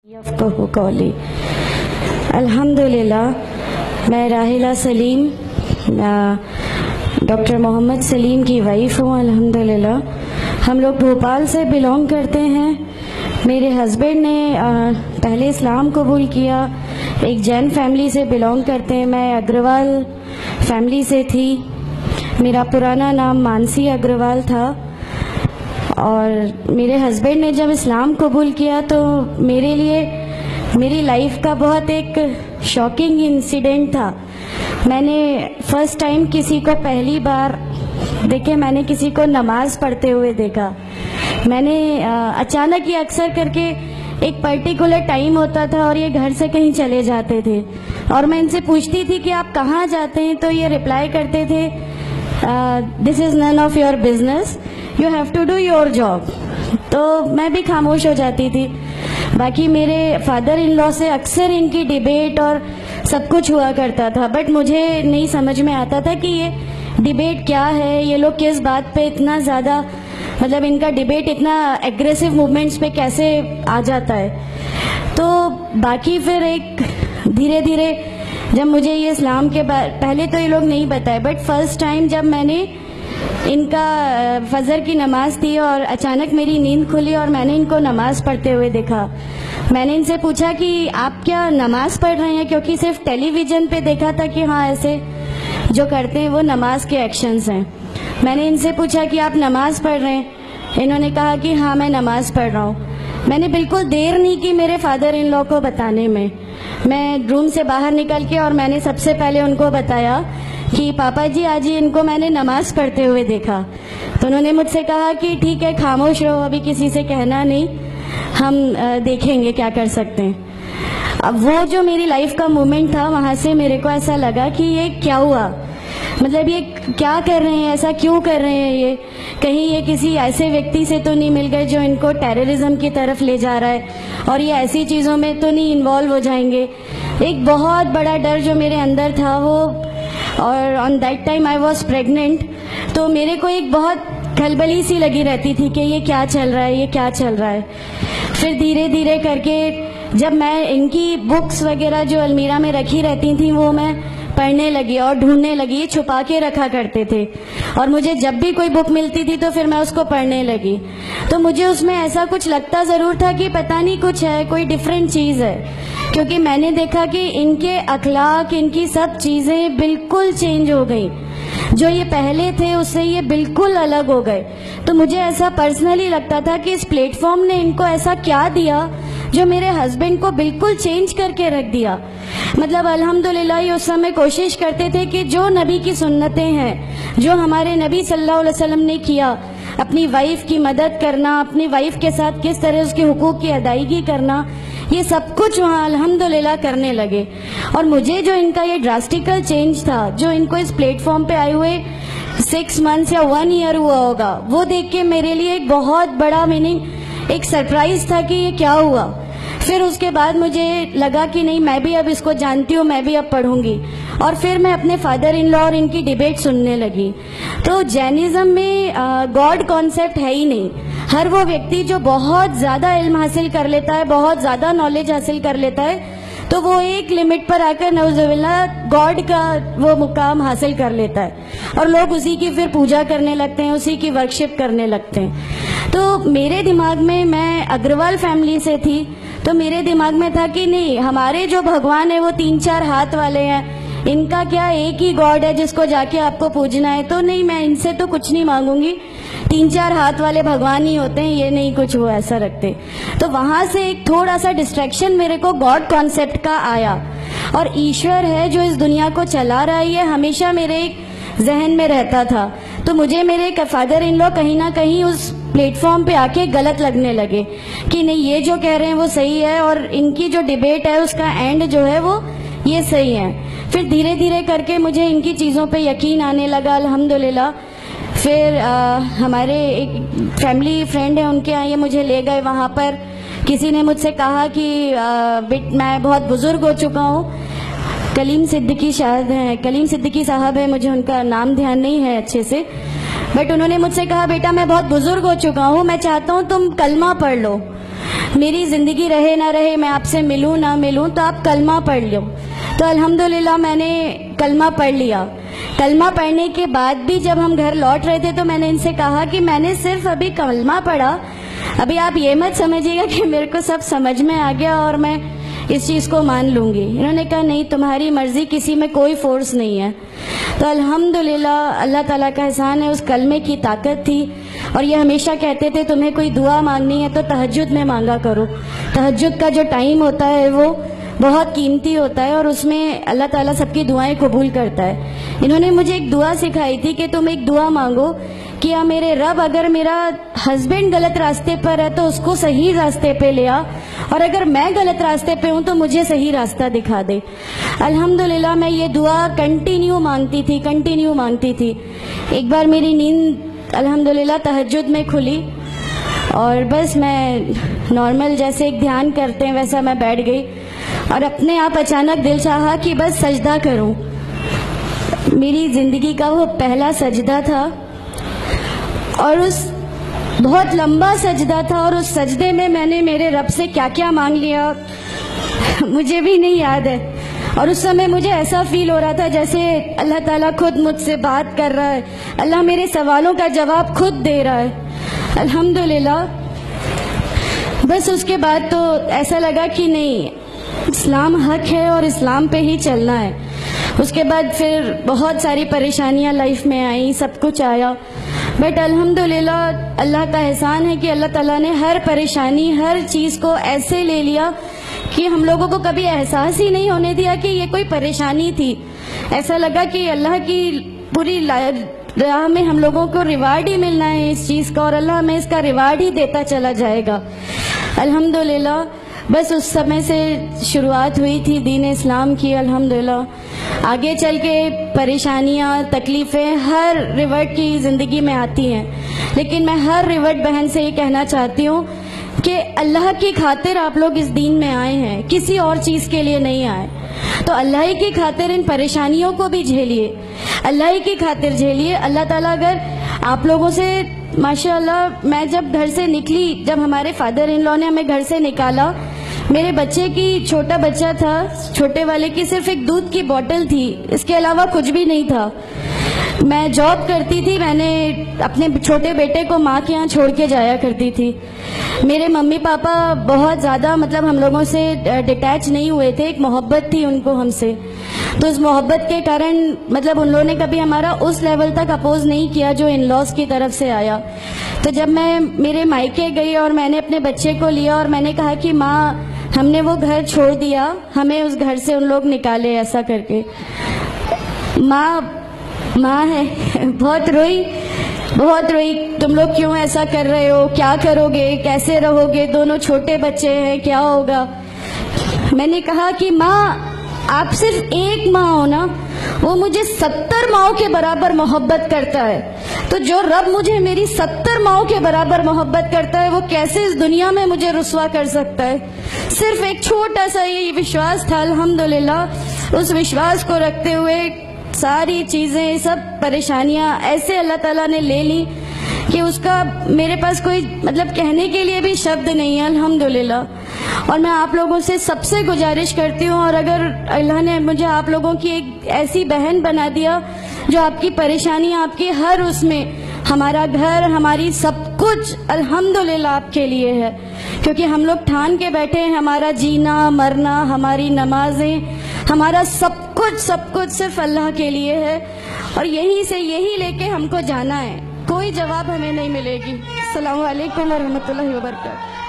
यफ़क़हू कौली। अल्हम्दुलिल्लाह, मैं राहिला सलीम डॉक्टर मोहम्मद सलीम की वाइफ हूँ। अल्हम्दुलिल्लाह, हम लोग भोपाल से बिलोंग करते हैं। मेरे हस्बैंड ने पहले इस्लाम कबूल किया, एक जैन फैमिली से बिलोंग करते हैं। मैं अग्रवाल फैमिली से थी। मेरा पुराना नाम मानसी अग्रवाल था और मेरे हस्बैंड ने जब इस्लाम कबूल किया तो मेरे लिए मेरी लाइफ का बहुत एक शॉकिंग इंसिडेंट था। मैंने फर्स्ट टाइम किसी को पहली बार देखे, मैंने किसी को नमाज पढ़ते हुए देखा। मैंने अचानक ही अक्सर करके एक पर्टिकुलर टाइम होता था और ये घर से कहीं चले जाते थे और मैं इनसे पूछती थी कि आप कहाँ जाते हैं, तो ये रिप्लाई करते थे this is none of your business, you have to do your job. तो मैं भी खामोश हो जाती थी। बाकी मेरे फादर इन लॉ से अक्सर इनकी डिबेट और सब कुछ हुआ करता था, बट मुझे नहीं समझ में आता था कि ये डिबेट क्या है, ये लोग किस बात पे इतना ज़्यादा, मतलब इनका डिबेट इतना एग्रेसिव मूवमेंट्स पे कैसे आ जाता है। तो बाकी फिर एक धीरे धीरे जब मुझे ये इस्लाम के पहले तो ये लोग नहीं बताए, बट फर्स्ट टाइम जब मैंने इनका फजर की नमाज थी और अचानक मेरी नींद खुली और मैंने इनको नमाज पढ़ते हुए देखा। मैंने इनसे पूछा कि आप क्या नमाज पढ़ रहे हैं, क्योंकि सिर्फ टेलीविज़न पे देखा था कि हाँ ऐसे जो करते हैं वो नमाज के एक्शंस हैं। मैंने इनसे पूछा कि आप नमाज पढ़ रहे हैं, इन्होंने कहा कि हाँ मैं नमाज पढ़ रहा हूँ। मैंने बिल्कुल देर नहीं की मेरे फादर इन लॉ को बताने में। मैं रूम से बाहर निकल के और मैंने सबसे पहले उनको बताया कि पापा जी आज ही इनको मैंने नमाज पढ़ते हुए देखा। तो उन्होंने मुझसे कहा कि ठीक है, खामोश रहो, अभी किसी से कहना नहीं, हम देखेंगे क्या कर सकते हैं। अब वो जो मेरी लाइफ का मोमेंट था, वहाँ से मेरे को ऐसा लगा कि ये क्या हुआ, मतलब ये क्या कर रहे हैं, ऐसा क्यों कर रहे हैं, ये कहीं ये किसी ऐसे व्यक्ति से तो नहीं मिल गए जो इनको टेररिज्म की तरफ ले जा रहा है और ये ऐसी चीज़ों में तो नहीं इन्वॉल्व हो जाएंगे। एक बहुत बड़ा डर जो मेरे अंदर था वो, और on that time I was pregnant, तो मेरे को एक बहुत खलबली सी लगी रहती थी कि ये क्या चल रहा है, ये क्या चल रहा है। फिर धीरे धीरे करके जब मैं इनकी बुक्स वगैरह जो अलमीरा में रखी रहती थी वो मैं पढ़ने लगी और ढूंढने लगी। छुपा के रखा करते थे और मुझे जब भी कोई बुक मिलती थी तो फिर मैं उसको पढ़ने लगी। तो मुझे उसमें ऐसा कुछ लगता ज़रूर था कि पता नहीं कुछ है, कोई डिफरेंट चीज़ है, क्योंकि मैंने देखा कि इनके अखलाक, इनकी सब चीज़ें बिल्कुल चेंज हो गई। जो ये पहले थे उससे ये बिल्कुल अलग हो गए। तो मुझे ऐसा पर्सनली लगता था कि इस प्लेटफॉर्म ने इनको ऐसा क्या दिया जो मेरे हस्बैंड को बिल्कुल चेंज करके रख दिया। मतलब अल्हम्दुलिल्लाह ये उस समय कोशिश करते थे कि जो नबी की सुन्नतें हैं, जो हमारे नबी सल्लल्लाहु अलैहि वसल्लम ने किया, अपनी वाइफ की मदद करना, अपनी वाइफ के साथ किस तरह उसके हुकूक की अदायगी करना, ये सब कुछ वहाँ अल्हम्दुलिल्लाह करने लगे। और मुझे जो इनका ये ड्रास्टिकल चेंज था, जो इनको इस प्लेटफॉर्म पे आए हुए 6 मंथ्स या 1 ईयर हुआ होगा, वो देख के मेरे लिए एक बहुत बड़ा मीनिंग, एक सरप्राइज था कि ये क्या हुआ। फिर उसके बाद मुझे लगा कि नहीं, मैं भी अब इसको जानती हूँ, मैं भी अब पढ़ूंगी। और फिर मैं अपने फादर इन लॉ और इनकी डिबेट सुनने लगी। तो जैनिज़्म में गॉड कॉन्सेप्ट है ही नहीं। हर वो व्यक्ति जो बहुत ज़्यादा इल्म हासिल कर लेता है, बहुत ज़्यादा नॉलेज हासिल कर लेता है, तो वो एक लिमिट पर आकर नौजुबिल्लाह गॉड का वो मुकाम हासिल कर लेता है और लोग उसी की फिर पूजा करने लगते हैं, उसी की वर्शिप करने लगते हैं। तो मेरे दिमाग में, मैं अग्रवाल फैमिली से थी, तो मेरे दिमाग में था कि नहीं, हमारे जो भगवान है वो 3-4 हाथ वाले हैं, इनका क्या एक ही गॉड है जिसको जाके आपको पूजना है। तो नहीं, मैं इनसे तो कुछ नहीं मांगूंगी, 3-4 हाथ वाले भगवान ही होते हैं, ये नहीं कुछ वो ऐसा रखते। तो वहाँ से एक थोड़ा सा डिस्ट्रैक्शन मेरे को गॉड कॉन्सेप्ट का आया, और ईश्वर है जो इस दुनिया को चला रहा है, ये हमेशा मेरे एक जहन में रहता था। तो मुझे मेरे फादर इन लॉ कहीं ना कहीं उस प्लेटफॉर्म पे आके गलत लगने लगे कि नहीं, ये जो कह रहे हैं वो सही है और इनकी जो डिबेट है उसका एंड जो है वो ये सही है। फिर धीरे धीरे करके मुझे इनकी चीज़ों पे यकीन आने लगा अल्हम्दुलिल्लाह। फिर हमारे एक फैमिली फ्रेंड है, उनके यहाँ ये मुझे ले गए। वहाँ पर किसी ने मुझसे कहा कि मैं बहुत बुज़ुर्ग हो चुका हूँ, कलीम सिद्दीकी साहब है, मुझे उनका नाम ध्यान नहीं है अच्छे से, बट उन्होंने मुझसे कहा बेटा मैं बहुत बुज़ुर्ग हो चुका हूँ, मैं चाहता हूँ तुम कलमा पढ़ लो। मेरी ज़िंदगी रहे ना रहे, मैं आपसे मिलूं ना मिलूं, तो आप कलमा पढ़ लो। तो अल्हम्दुलिल्लाह मैंने कलमा पढ़ लिया। कलमा पढ़ने के बाद भी जब हम घर लौट रहे थे तो मैंने इनसे कहा कि मैंने सिर्फ अभी कलमा पढ़ा, अभी आप ये मत समझिएगा कि मेरे को सब समझ में आ गया और मैं इस चीज़ को मान लूँगी। इन्होंने कहा नहीं, तुम्हारी मर्ज़ी, किसी में कोई फोर्स नहीं है। तो अल्हम्दुलिल्लाह अल्लाह ताला का एहसान है, उस कलमे की ताकत थी। और ये हमेशा कहते थे तुम्हें कोई दुआ मांगनी है तो तहज्जुद में मांगा करो। तहज्जुद का जो टाइम होता है वो बहुत कीमती होता है और उसमें अल्लाह ताला सबकी दुआएं कबूल करता है। इन्होंने मुझे एक दुआ सिखाई थी कि तुम एक दुआ मांगो कि या मेरे रब, अगर मेरा हस्बैंड गलत रास्ते पर है तो उसको सही रास्ते पे ले आ, और अगर मैं गलत रास्ते पे हूँ तो मुझे सही रास्ता दिखा दे। अल्हम्दुलिल्लाह मैं ये दुआ कंटिन्यू मांगती थी। एक बार मेरी नींद अल्हम्दुलिल्लाह तहज्जुद में खुली और बस मैं नॉर्मल जैसे एक ध्यान करते हैं वैसा मैं बैठ गई और अपने आप अचानक दिल चाहा कि बस सजदा करूं। मेरी ज़िंदगी का वो पहला सजदा था और उस बहुत लंबा सजदा था और उस सजदे में मैंने मेरे रब से क्या क्या मांग लिया मुझे भी नहीं याद है। और उस समय मुझे ऐसा फील हो रहा था जैसे अल्लाह ताला खुद मुझसे बात कर रहा है, अल्लाह मेरे सवालों का जवाब खुद दे रहा है। अल्हम्दुलिल्लाह बस उसके बाद तो ऐसा लगा कि नहीं, इस्लाम हक है और इस्लाम पे ही चलना है। उसके बाद फिर बहुत सारी परेशानियां लाइफ में आई, सब कुछ आया, बट अल्हम्दुलिल्लाह अल्लाह का एहसान है कि अल्लाह ताला ने हर परेशानी, हर चीज़ को ऐसे ले लिया कि हम लोगों को कभी एहसास ही नहीं होने दिया कि ये कोई परेशानी थी। ऐसा लगा कि अल्लाह की पूरी राह में हम लोगों को रिवार्ड ही मिलना है इस चीज़ का और अल्लाह हमें इसका रिवार्ड ही देता चला जाएगा। अल्हम्दुलिल्लाह बस उस समय से शुरुआत हुई थी दीन इस्लाम की। अल्हम्दुलिल्लाह आगे चल के परेशानियाँ, तकलीफ़ें हर रिवर्ट की ज़िंदगी में आती हैं, लेकिन मैं हर रिवर्ट बहन से ये कहना चाहती हूँ कि अल्लाह की खातिर आप लोग इस दीन में आए हैं, किसी और चीज़ के लिए नहीं आए। तो अल्लाह ही की खातिर इन परेशानियों को भी झेलिए, अल्लाह ही की खातिर झेलिए। अल्लाह ताला अगर आप लोगों से, माशाअल्लाह मैं जब घर से निकली, जब हमारे फादर इन लॉ ने हमें घर से निकाला, मेरे बच्चे की, छोटा बच्चा था, छोटे वाले की सिर्फ एक दूध की बोतल थी, इसके अलावा कुछ भी नहीं था। मैं जॉब करती थी, मैंने अपने छोटे बेटे को माँ के यहाँ छोड़ के जाया करती थी। मेरे मम्मी पापा बहुत ज़्यादा मतलब हम लोगों से डिटैच नहीं हुए थे, एक मोहब्बत थी उनको हमसे, तो उस मोहब्बत के कारण मतलब उन लोगों ने कभी हमारा उस लेवल तक अपोज नहीं किया जो इन लॉज की तरफ से आया। तो जब मैं मेरे मायके गई और मैंने अपने बच्चे को लिया और मैंने कहा कि माँ हमने वो घर छोड़ दिया, हमें उस घर से उन लोग निकाले, ऐसा करके माँ है बहुत रोई, तुम लोग क्यों ऐसा कर रहे हो, क्या करोगे, कैसे रहोगे, दोनों छोटे बच्चे हैं, क्या होगा। मैंने कहा कि माँ आप सिर्फ एक माँ हो ना, वो मुझे 70 माँओं के बराबर मोहब्बत करता है, तो जो रब मुझे मेरी 70 माँओं के बराबर मोहब्बत करता है वो कैसे इस दुनिया में मुझे रुस्वा कर सकता है। सिर्फ एक छोटा सा ये विश्वास था। अल्हम्दुलिल्लाह उस विश्वास को रखते हुए सारी चीज़ें, सब परेशानियां ऐसे अल्लाह ताला ने ले ली कि उसका मेरे पास कोई मतलब कहने के लिए भी शब्द नहीं है। अल्हम्दुलिल्लाह। और मैं आप लोगों से सबसे गुजारिश करती हूँ, और अगर अल्लाह ने मुझे आप लोगों की एक ऐसी बहन बना दिया जो आपकी परेशानियां, आपकी हर उसमें, हमारा घर, हमारी सब कुछ अल्हम्दुलिल्लाह आपके लिए है, क्योंकि हम लोग ठान के बैठे हैं हमारा जीना मरना, हमारी नमाजें, हमारा सब कुछ सिर्फ अल्लाह के लिए है और यहीं से यही लेके हमको जाना है, कोई जवाब हमें नहीं मिलेगी। अस्सलामु अलैकुम वरहमतुल्लाहि वबरकातुहू।